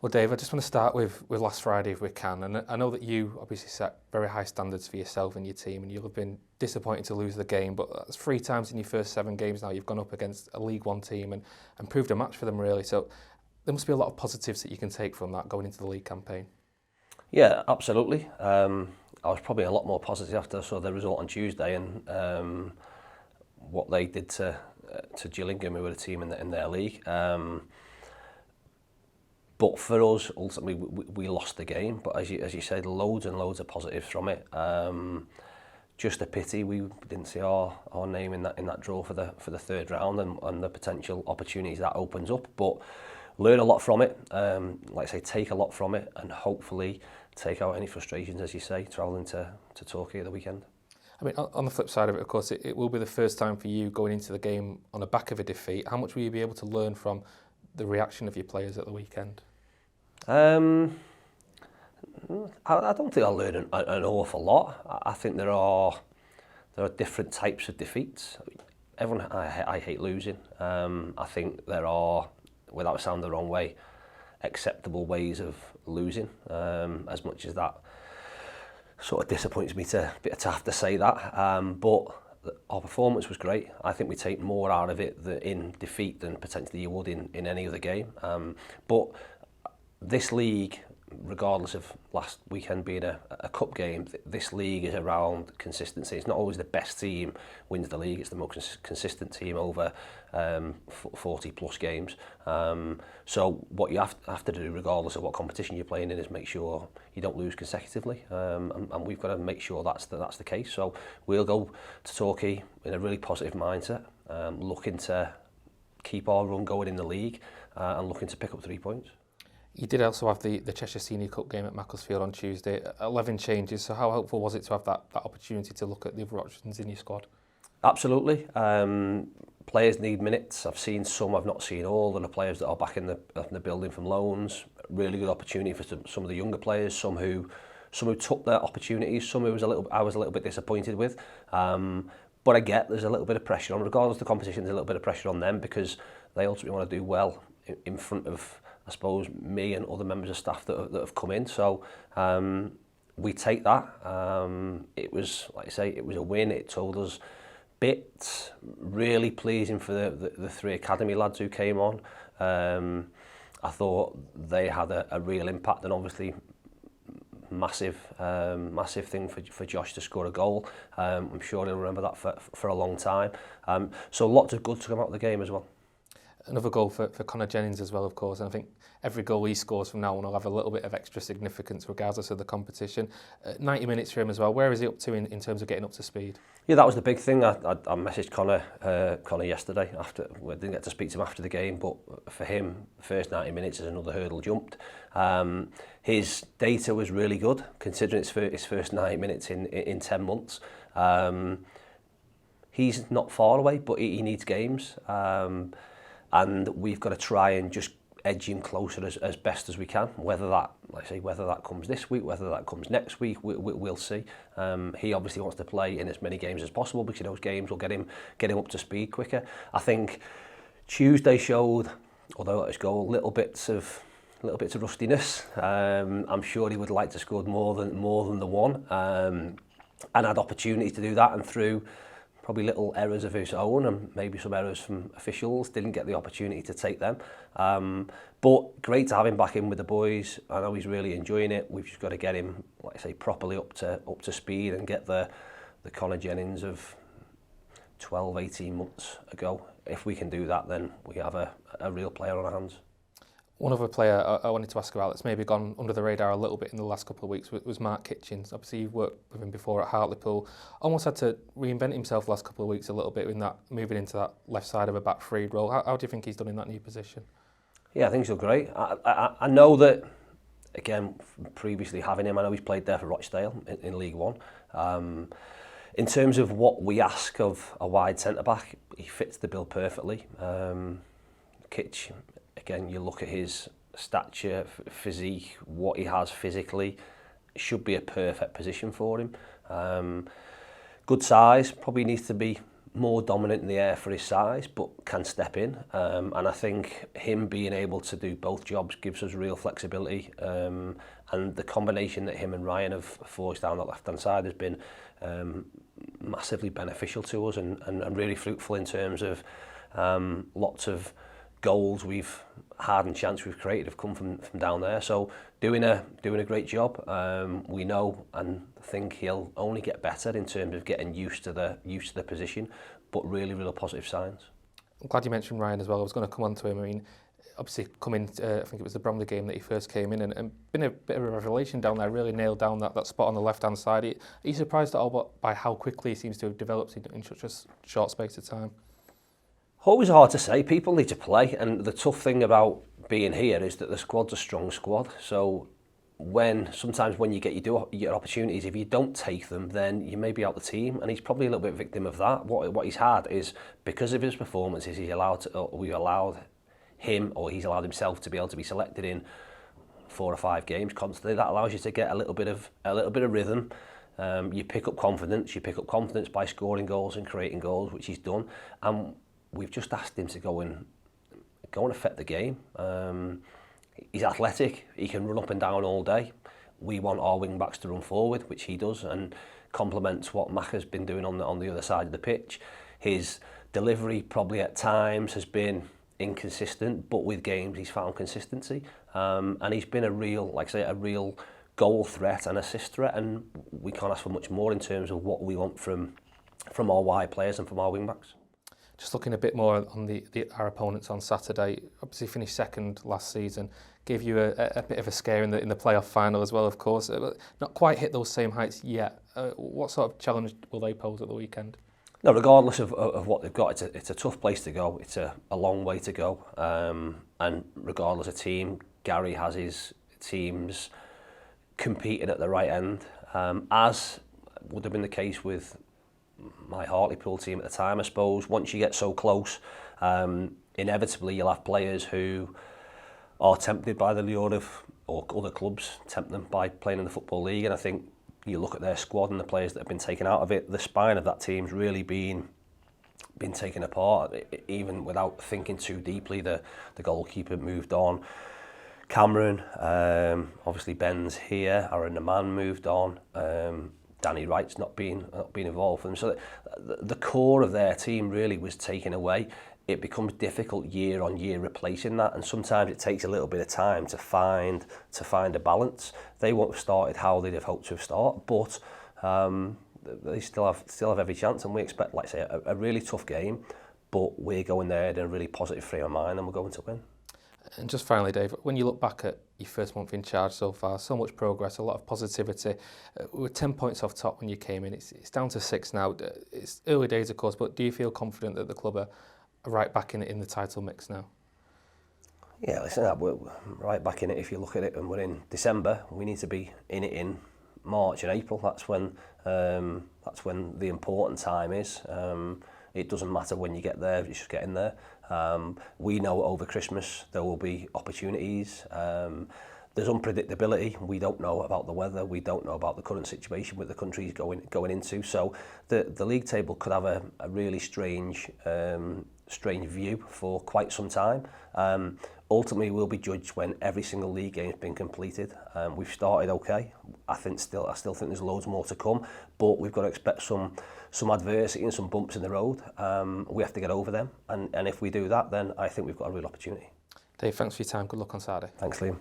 Well, Dave, I just want to start with last Friday if we can. And I know that you obviously set very high standards for yourself and your team, and you'll have been disappointed to lose the game. But that's 3 times in your first 7 games now you've gone up against a League One team and proved a match for them, really. So there must be a lot of positives that you can take from that going into the league campaign. Yeah, absolutely. I was probably a lot more positive after I saw the result on Tuesday and what they did to Gillingham, who were a team in their league. But for us, ultimately, we lost the game. But as you said, loads and loads of positives from it. Just a pity we didn't see our name in that draw for the third round and the potential opportunities that opens up. But learn a lot from it. Like I say, take a lot from it, and hopefully take out any frustrations, as you say, travelling to Torquay at the weekend. I mean, on the flip side of it, of course, it will be the first time for you going into the game on the back of a defeat. How much will you be able to learn from the reaction of your players at the weekend? I don't think I'll learn an awful lot. I think there are different types of defeats. I hate losing. I think there are, without sounding the wrong way, acceptable ways of losing. As much as that sort of disappoints me to have to say that, but our performance was great. I think we take more out of it in defeat than potentially you would in any other game. But this league, regardless of last weekend being a cup game, this league is around consistency. It's not always the best team wins the league. It's the most consistent team over 40 plus games. So what you have to do, regardless of what competition you're playing in, is make sure you don't lose consecutively. And we've got to make sure that's the case. So we'll go to Torquay in a really positive mindset, looking to keep our run going in the league and looking to pick up 3 points. You did also have the Cheshire Senior Cup game at Macclesfield on Tuesday. 11 changes, so how helpful was it to have that opportunity to look at the other options in your squad? Absolutely. Players need minutes. I've seen some, I've not seen all. There are players that are back in the building from loans. Really good opportunity for some of the younger players. Some who took their opportunities. Some who I was a little bit disappointed with. But I get there's a little bit of pressure on, regardless of the competition. There's a little bit of pressure on them because they ultimately want to do well in front of, I suppose, me and other members of staff that have come in. So we take that. It was, like I say, it was a win. It told us bits. Really pleasing for the 3 academy lads who came on. I thought they had a real impact, and obviously massive thing for Josh to score a goal. I'm sure he'll remember that for a long time. So lots of good to come out of the game as well. Another goal for Connor Jennings as well, of course, and I think every goal he scores from now on will have a little bit of extra significance regardless of the competition. 90 minutes for him as well. Where is he up to in terms of getting up to speed? Yeah, that was the big thing. I messaged Connor yesterday after. I didn't get to speak to him after the game, but for him, the first 90 minutes is another hurdle jumped. His data was really good, considering his first 90 minutes in 10 months. He's not far away, but he needs games. And we've got to try and just edge him closer as best as we can. Whether that comes this week, whether that comes next week, we'll see. He obviously wants to play in as many games as possible because those games will get him up to speed quicker. I think Tuesday showed, although his goal, little bits of rustiness. I'm sure he would like to score more than the one, and had opportunity to do that, and through probably little errors of his own and maybe some errors from officials, didn't get the opportunity to take them. But great to have him back in with the boys. I know he's really enjoying it. We've just got to get him, like I say, properly up to speed and get the Connor Jennings of 12, 18 months ago. If we can do that, then we have a real player on our hands. One other player I wanted to ask about that's maybe gone under the radar a little bit in the last couple of weeks was Mark Kitchens. Obviously, you've worked with him before at Hartlepool. Almost had to reinvent himself the last couple of weeks a little bit in that moving into that left side of a back three role. How do you think he's done in that new position? Yeah, I think he's done great. I know that, again, previously having him, I know he's played there for Rochdale in League One. In terms of what we ask of a wide centre-back, he fits the bill perfectly. Kitch, again, you look at his stature, physique, what he has physically, should be a perfect position for him. Good size, probably needs to be more dominant in the air for his size, but can step in. And I think him being able to do both jobs gives us real flexibility. And the combination that him and Ryan have forged down that left-hand side has been massively beneficial to us and really fruitful in terms of lots of goals we've had and chance we've created have come from down there. So doing a great job. We know and think he'll only get better in terms of getting used to the position, but really positive signs. I'm glad you mentioned Ryan as well. I was going to come on to him. I mean, obviously coming, I think it was the Bromley game that he first came in and been a bit of a revelation down there, really nailed down that spot on the left-hand side. Are you surprised at all by how quickly he seems to have developed in such a short space of time? Always hard to say. People need to play, and the tough thing about being here is that the squad's a strong squad. So sometimes when you get opportunities, if you don't take them, then you may be out the team, and he's probably a little bit victim of that. What he's had is, because of his performances, he's allowed himself to be able to be selected in 4 or 5 games constantly. That allows you to get a little bit of rhythm. You pick up confidence. You pick up confidence by scoring goals and creating goals, which he's done. And we've just asked him to go and affect the game. He's athletic. He can run up and down all day. We want our wing backs to run forward, which he does, and complements what Macca's been doing on the other side of the pitch. His delivery probably at times has been inconsistent, but with games he's found consistency. And he's been a real goal threat and assist threat, and we can't ask for much more in terms of what we want from our wide players and from our wing backs. Just looking a bit more on our opponents on Saturday, obviously finished second last season, gave you a bit of a scare in the playoff final as well, of course. Not quite hit those same heights yet. What sort of challenge will they pose at the weekend? No, regardless of what they've got, it's a tough place to go. It's a long way to go. And regardless of team, Gary has his teams competing at the right end, as would have been the case with my Hartlepool team at the time, I suppose. Once you get so close, inevitably you'll have players who are tempted by the lure of, or other clubs tempt them by playing in the Football League. And I think you look at their squad and the players that have been taken out of it, the spine of that team's really been taken apart, even without thinking too deeply. The goalkeeper moved on. Cameron, obviously Ben's here. Aaron Naman moved on. Danny Wright's not been involved with them. So the core of their team really was taken away. It becomes difficult year on year replacing that, and sometimes it takes a little bit of time to find a balance. They won't have started how they'd have hoped to have started, but they still have every chance, and we expect, like I say, a really tough game, but we're going there in a really positive frame of mind, and we're going to win. And just finally, Dave, when you look back at your first month in charge so far, so much progress, a lot of positivity. We were 10 points off top when you came in. It's down to 6 now. It's early days, of course, but do you feel confident that the club are right back in the title mix now? Yeah, listen, we're right back in it. If you look at it, and we're in December, we need to be in it in March and April. That's when the important time is. It doesn't matter when you get there, it's just getting there. We know over Christmas there will be opportunities. There's unpredictability. We don't know about the weather. We don't know about the current situation with the countries going into. So the league table could have a really strange view for quite some time. Ultimately, we'll be judged when every single league game has been completed. We've started okay. I still think there's loads more to come, but we've got to expect some adversity and some bumps in the road. We have to get over them, and if we do that, then I think we've got a real opportunity. Dave, thanks for your time. Good luck on Saturday. Thanks, Liam.